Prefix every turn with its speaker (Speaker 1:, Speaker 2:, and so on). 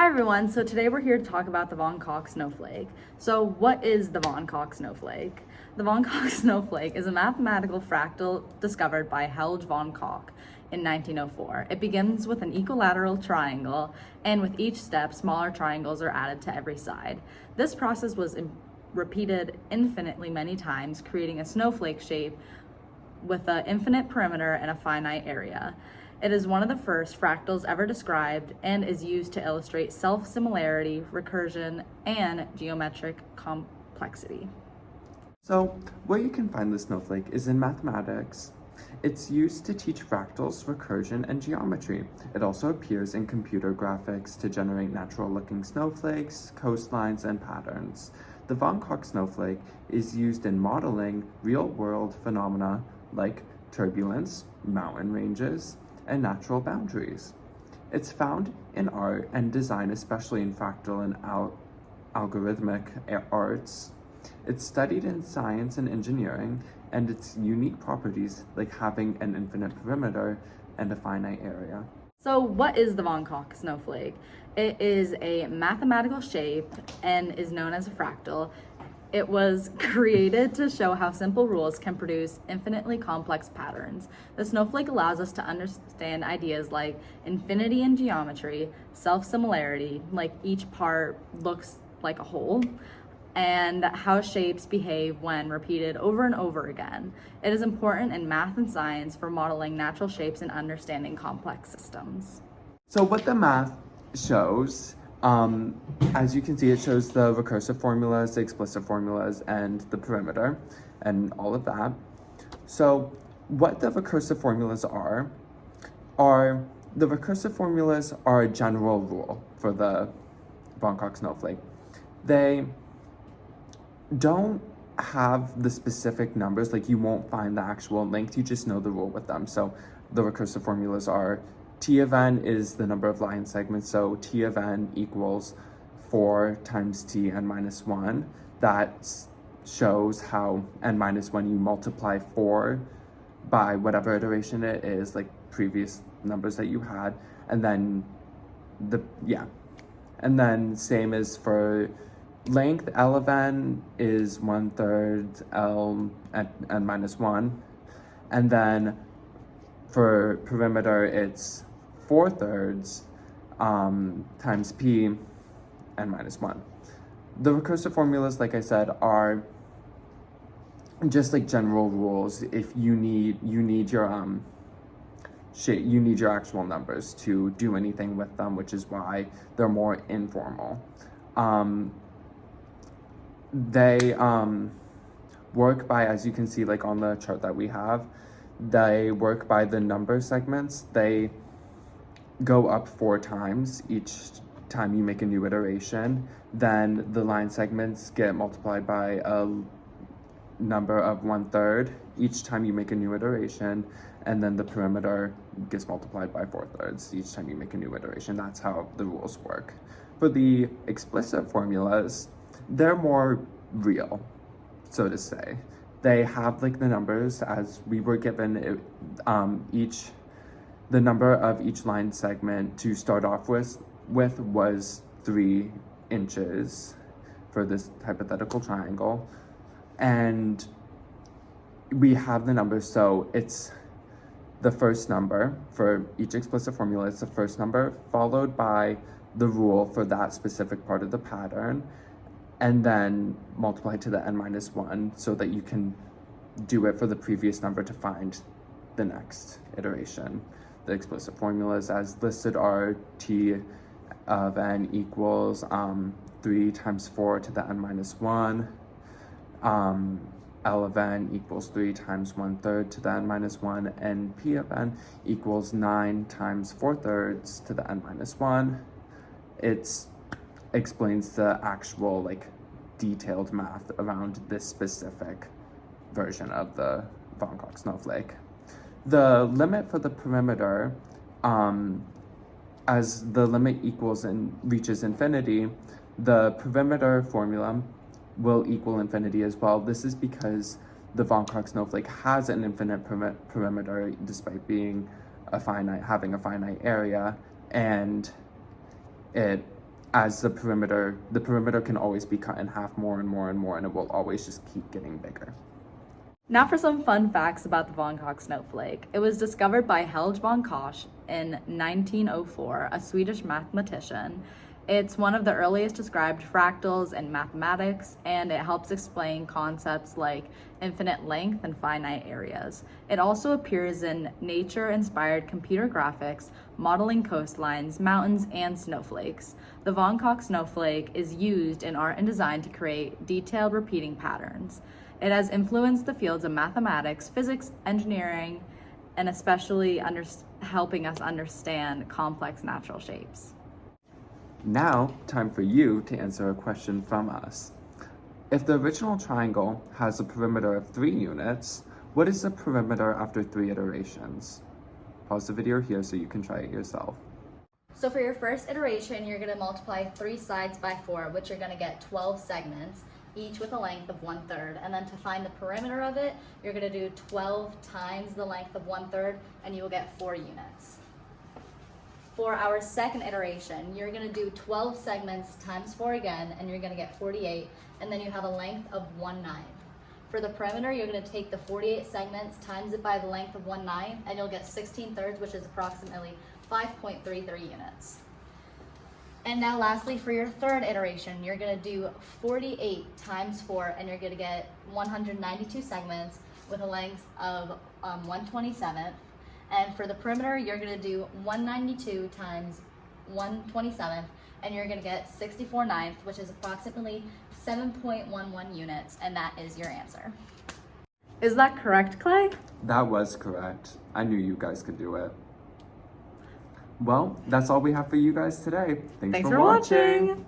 Speaker 1: Hi everyone, so today we're here to talk about the von Koch snowflake. So what is the von Koch snowflake? The von Koch snowflake is a mathematical fractal discovered by Helge von Koch in 1904. It begins with an equilateral triangle, and with each step, smaller triangles are added to every side. This process was repeated infinitely many times, creating a snowflake shape with an infinite perimeter and a finite area. It is one of the first fractals ever described and is used to illustrate self-similarity, recursion, and geometric complexity.
Speaker 2: So, where you can find the snowflake is in mathematics. It's used to teach fractals, recursion, and geometry. It also appears in computer graphics to generate natural-looking snowflakes, coastlines, and patterns. The von Koch snowflake is used in modeling real-world phenomena like turbulence, mountain ranges, and natural boundaries. It's found in art and design, especially in fractal and algorithmic arts. It's studied in science and engineering, and its unique properties, like having an infinite perimeter and a finite area.
Speaker 1: So what is the von Koch snowflake? It is a mathematical shape and is known as a fractal. It was created to show how simple rules can produce infinitely complex patterns. The snowflake allows us to understand ideas like infinity in geometry, self-similarity, like each part looks like a whole, and how shapes behave when repeated over and over again. It is important in math and science for modeling natural shapes and understanding complex systems.
Speaker 2: So what the math shows, as you can see, it shows the recursive formulas, the explicit formulas, and the perimeter, and all of that. So what the recursive formulas are the recursive formulas are a general rule for the von Koch snowflake. They don't have the specific numbers, like you won't find the actual length, you just know the rule with them. So the recursive formulas are T of n is the number of line segments, so T of n equals 4 times T n minus 1. That shows how n minus 1 you multiply 4 by whatever iteration it is, like previous numbers that you had, and then and then same as for length. L of n is 1/3 L n minus 1, and then for perimeter it's 4/3 times p n minus 1. The recursive formulas, like I said, are just like general rules. If you need your you need your actual numbers to do anything with them, which is why they're more informal. They work by, as you can see, like on the chart that we have, they work by the number segments. They go up 4 times each time you make a new iteration. Then the line segments get multiplied by a number of 1/3 each time you make a new iteration, and then the perimeter gets multiplied by 4/3 each time you make a new iteration. That's how the rules work. For the explicit formulas, they're more real, so to say. They have like the numbers as we were given the number of each line segment to start off with was 3 inches for this hypothetical triangle. And we have the numbers, so it's the first number for each explicit formula. It's the first number followed by the rule for that specific part of the pattern, and then multiply to the n minus 1 so that you can do it for the previous number to find the next iteration. The explicit formulas as listed are T of n equals 3 times 4 to the n minus 1. L of n equals 3 times 1/3 to the n minus 1, and P of n equals 9 times 4/3 to the n minus 1. It explains the actual like detailed math around this specific version of the von Koch snowflake. The limit for the perimeter, as the limit equals and reaches infinity, the perimeter formula will equal infinity as well. This is because the von Koch snowflake has an infinite perimeter despite being having a finite area, and it as the perimeter can always be cut in half more and more and more, and it will always just keep getting bigger.
Speaker 1: Now for some fun facts about the von Koch snowflake. It was discovered by Helge von Koch in 1904, a Swedish mathematician. It's one of the earliest described fractals in mathematics, and it helps explain concepts like infinite length and finite areas. It also appears in nature-inspired computer graphics, modeling coastlines, mountains, and snowflakes. The von Koch snowflake is used in art and design to create detailed repeating patterns. It has influenced the fields of mathematics, physics, engineering, and especially helping us understand complex natural shapes.
Speaker 2: Now, time for you to answer a question from us. If the original triangle has a perimeter of 3 units, what is the perimeter after 3 iterations? Pause the video here so you can try it yourself.
Speaker 1: So for your first iteration, you're going to multiply 3 sides by 4, which you're going to get 12 segments, each with a length of 1/3. And then to find the perimeter of it, you're going to do 12 times the length of 1/3, and you will get 4 units. For our second iteration, you're going to do 12 segments times 4 again, and you're going to get 48, and then you have a length of 1/9. For the perimeter, you're going to take the 48 segments, times it by the length of 1/9, and you'll get 16/3, which is approximately 5.33 units. And now lastly, for your third iteration, you're going to do 48 times 4, and you're going to get 192 segments with a length of 1/27. And for the perimeter, you're going to do 192 times 1/27, and you're going to get 64/9, which is approximately 7.11 units, and that is your answer. Is that correct, Clay?
Speaker 2: That was correct. I knew you guys could do it. Well, that's all we have for you guys today. Thanks for watching.